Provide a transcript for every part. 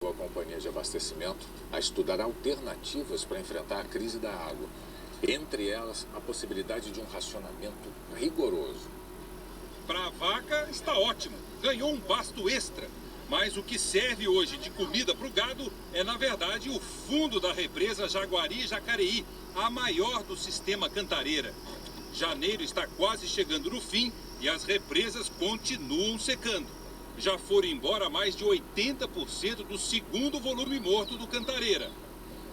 A companhia de abastecimento a estudar alternativas para enfrentar a crise da água. Entre elas, a possibilidade de um racionamento rigoroso. Para a vaca está ótimo, ganhou um pasto extra. Mas o que serve hoje de comida para o gado é, na verdade, o fundo da represa Jaguari-Jacareí, a maior do sistema Cantareira. Janeiro está quase chegando no fim e as represas continuam secando. Já foram embora mais de 80% do segundo volume morto do Cantareira.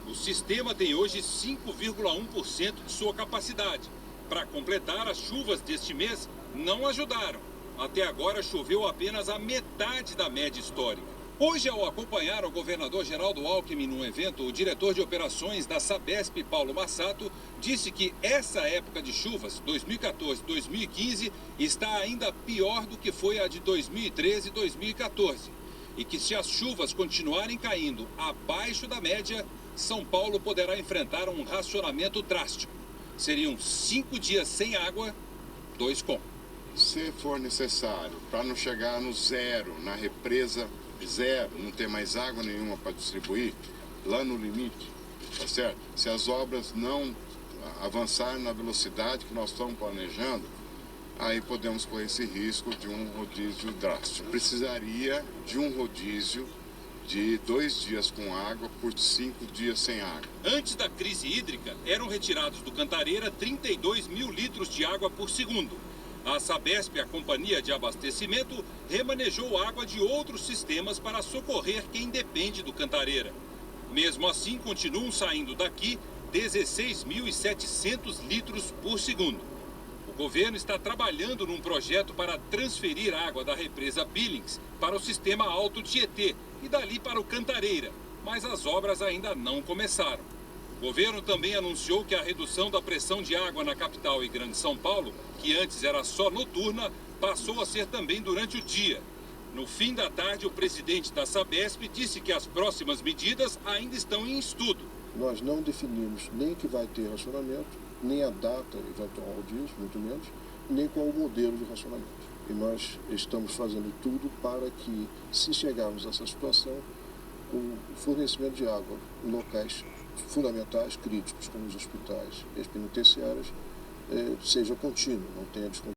O sistema tem hoje 5,1% de sua capacidade. Para completar, as chuvas deste mês não ajudaram. Até agora choveu apenas a metade da média histórica. Hoje, ao acompanhar o governador Geraldo Alckmin num evento, o diretor de operações da Sabesp, Paulo Massato, disse que essa época de chuvas, 2014-2015, está ainda pior do que foi a de 2013 e 2014. E que se as chuvas continuarem caindo abaixo da média, São Paulo poderá enfrentar um racionamento drástico. Seriam 5 dias sem água, 2 com. Se for necessário, para não chegar no zero, na represa zero, não ter mais água nenhuma para distribuir, lá no limite, tá certo? Se as obras não avançarem na velocidade que nós estamos planejando, aí podemos correr esse risco de um rodízio drástico. Precisaria de um rodízio de 2 dias com água por 5 dias sem água. Antes da crise hídrica, eram retirados do Cantareira 32 mil litros de água por segundo. A Sabesp, a companhia de abastecimento, remanejou água de outros sistemas para socorrer quem depende do Cantareira. Mesmo assim, continuam saindo daqui 16.700 litros por segundo. O governo está trabalhando num projeto para transferir água da represa Billings para o sistema Alto Tietê e dali para o Cantareira, mas as obras ainda não começaram. O governo também anunciou que a redução da pressão de água na capital e Grande São Paulo, que antes era só noturna, passou a ser também durante o dia. No fim da tarde, o presidente da Sabesp disse que as próximas medidas ainda estão em estudo. Nós não definimos nem que vai ter racionamento, nem a data eventual disso, muito menos, nem qual o modelo de racionamento. E nós estamos fazendo tudo para que, se chegarmos a essa situação, o fornecimento de água em locais fundamentais, críticos, como os hospitais e as penitenciárias, seja contínuo, não tenha descontínuo.